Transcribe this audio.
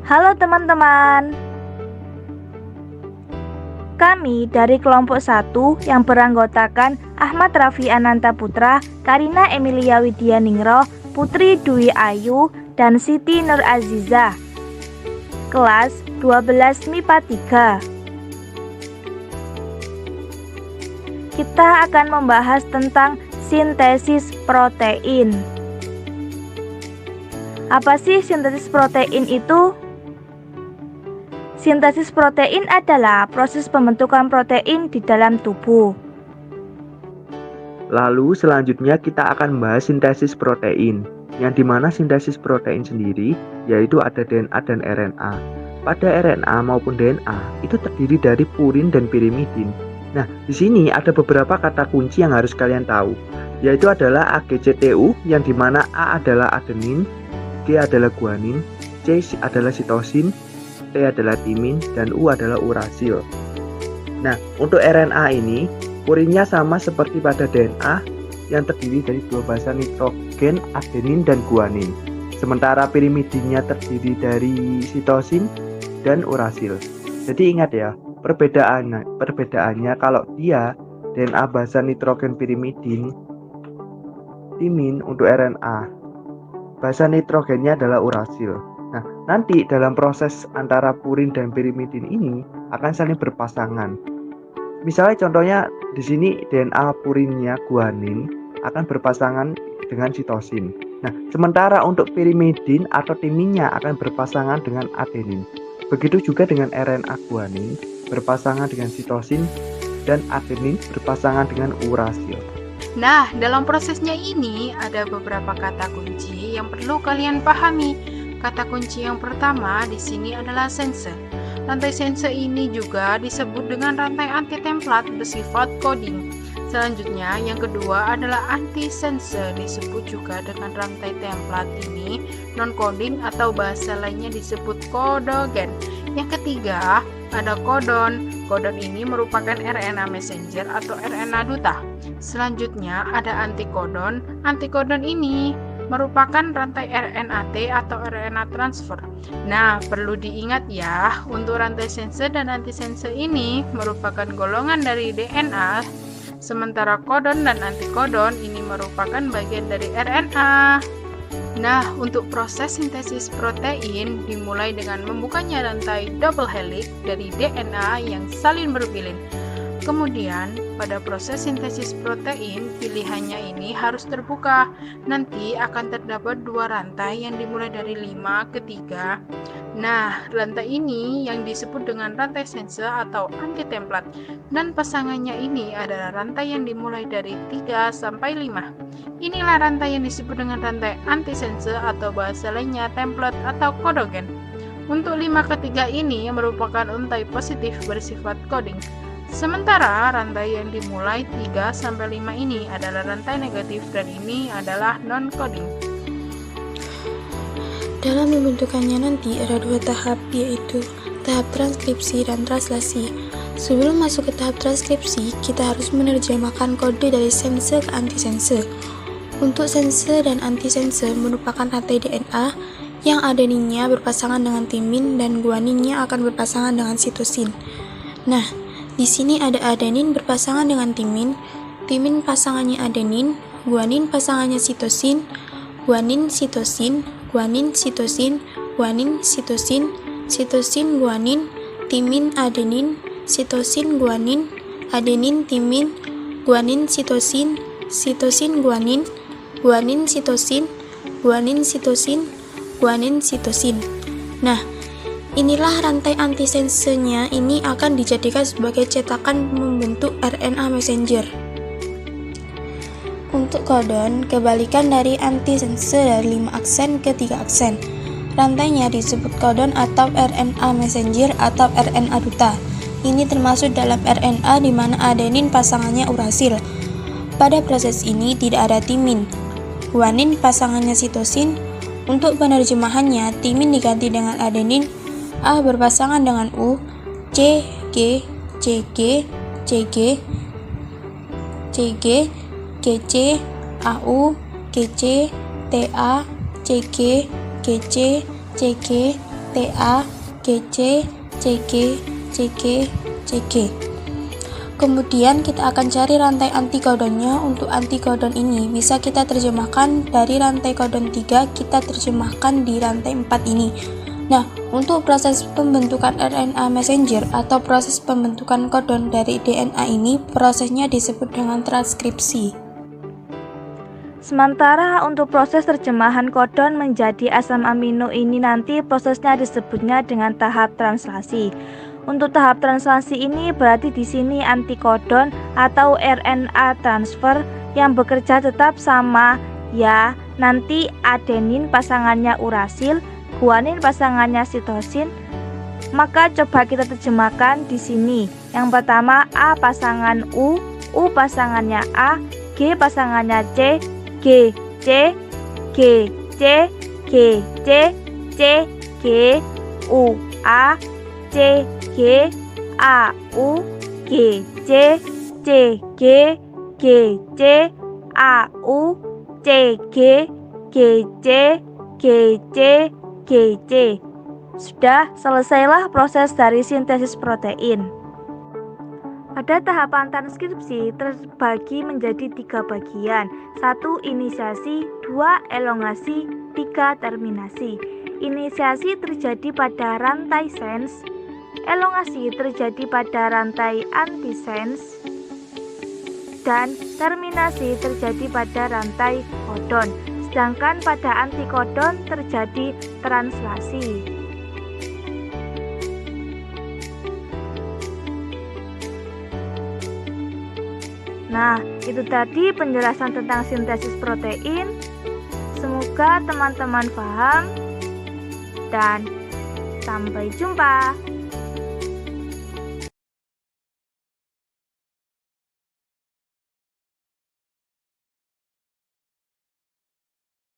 Halo teman-teman, kami dari kelompok 1 yang beranggotakan Ahmad Raffi Ananta Putra, Karina Emilia Widyaningro, Putri Dwi Ayu, dan Siti Nur Azizah, kelas 12 MIPA 3. Kita akan membahas tentang sintesis protein. Apa sih sintesis protein itu? Sintesis protein adalah proses pembentukan protein di dalam tubuh. Lalu selanjutnya kita akan membahas sintesis protein, yang dimana sintesis protein sendiri yaitu ada DNA dan RNA. Pada RNA maupun DNA itu terdiri dari purin dan pirimidin. Nah, di sini ada beberapa kata kunci yang harus kalian tahu, yaitu adalah AGCTU yang dimana A adalah adenin, G adalah guanin, C adalah sitosin, T adalah timin, dan U adalah urasil. Nah, untuk RNA ini, purinnya sama seperti pada DNA yang terdiri dari dua basa nitrogen, adenin, dan guanin. Sementara pirimidinnya terdiri dari sitosin dan urasil. Jadi ingat ya, perbedaannya kalau dia DNA basa nitrogen pirimidin, timin untuk RNA, basa nitrogennya adalah urasil. Nah, nanti dalam proses antara purin dan pirimidin ini akan saling berpasangan. Misalnya contohnya di sini DNA purinnya guanin akan berpasangan dengan sitosin. Nah, sementara untuk pirimidin atau timinnya akan berpasangan dengan adenin. Begitu juga dengan RNA guanin berpasangan dengan sitosin dan adenin berpasangan dengan urasil. Nah, dalam prosesnya ini ada beberapa kata kunci yang perlu kalian pahami. Kata kunci yang pertama di sini adalah sense. Rantai sense ini juga disebut dengan rantai anti-templat bersifat coding. Selanjutnya, yang kedua adalah anti-sense, disebut juga dengan rantai templat ini non-coding atau bahasa lainnya disebut kodogen. Yang ketiga, ada kodon. Kodon ini merupakan RNA messenger atau RNA duta. Selanjutnya ada antikodon. Antikodon ini merupakan rantai RNAT atau RNA transfer. Nah, perlu diingat ya, untuk rantai sense dan antisense ini merupakan golongan dari DNA, sementara kodon dan antikodon ini merupakan bagian dari RNA. Nah, untuk proses sintesis protein dimulai dengan membukanya rantai double helix dari DNA yang saling berpilin. Kemudian, pada proses sintesis protein, pilihannya ini harus terbuka. Nanti akan terdapat dua rantai yang dimulai dari 5 ke 3. Nah, rantai ini yang disebut dengan rantai sense atau anti-templat. Dan pasangannya ini adalah rantai yang dimulai dari 3 sampai 5. Inilah rantai yang disebut dengan rantai anti-sense atau bahasa lainnya template atau kodogen. Untuk 5 ke 3 ini merupakan rantai positif bersifat coding. Sementara rantai yang dimulai 3 sampai 5 ini adalah rantai negatif dan ini adalah non-coding. Dalam pembentukannya nanti ada dua tahap, yaitu tahap transkripsi dan translasi. Sebelum masuk ke tahap transkripsi, kita harus menerjemahkan kode dari sense ke antisense. Untuk sense dan antisense merupakan rantai DNA yang adeninnya berpasangan dengan timin dan guaninnya akan berpasangan dengan sitosin. Nah, di sini ada adenin berpasangan dengan timin, timin pasangannya adenin, guanin pasangannya sitosin, guanin sitosin, guanin sitosin, guanin sitosin, sitosin guanin, timin adenin, sitosin guanin, adenin timin, guanin sitosin, sitosin guanin, guanin sitosin, guanin sitosin, guanin sitosin. Nah, inilah rantai antisensenya ini akan dijadikan sebagai cetakan membentuk RNA messenger. Untuk kodon, kebalikan dari antisense dari 5 aksen ke 3 aksen. Rantainya disebut kodon atau RNA messenger atau RNA duta. Ini termasuk dalam RNA di mana adenin pasangannya urasil. Pada proses ini tidak ada timin. Guanin pasangannya sitosin. Untuk penerjemahannya, timin diganti dengan adenin, A berpasangan dengan U, C, G, CG, CG, CG, GC, AU, GC, TA, CG, GC, CG, TA, GC, CG, CG, CG. Kemudian kita akan cari rantai antikodonnya. Untuk antikodon ini bisa kita terjemahkan dari rantai kodon 3, kita terjemahkan di rantai 4 ini. Nah, untuk proses pembentukan RNA messenger atau proses pembentukan kodon dari DNA ini, prosesnya disebut dengan transkripsi. Sementara untuk proses terjemahan kodon menjadi asam amino ini nanti prosesnya disebutnya dengan tahap translasi. Untuk tahap translasi ini berarti di sini antikodon atau RNA transfer yang bekerja tetap sama ya. Nanti adenin pasangannya urasil, guanin pasangannya sitosin. Maka coba kita terjemahkan di sini. Yang pertama A pasangan U pasangannya A, G pasangannya C, G, C, G, C, G, C, C, G, U, A, C, G, A, U, G, C, C, G, G, C, A, U, C, G, G, C, G, C, G, C. Sudah, selesailah proses dari sintesis protein. Pada tahapan transkripsi terbagi menjadi 3 bagian. 1. Inisiasi, 2. Elongasi, 3. Terminasi. Inisiasi terjadi pada rantai sense, elongasi terjadi pada rantai antisense, dan terminasi terjadi pada rantai kodon. Sedangkan pada antikodon terjadi translasi. Nah, itu tadi penjelasan tentang sintesis protein. Semoga teman-teman paham dan sampai jumpa.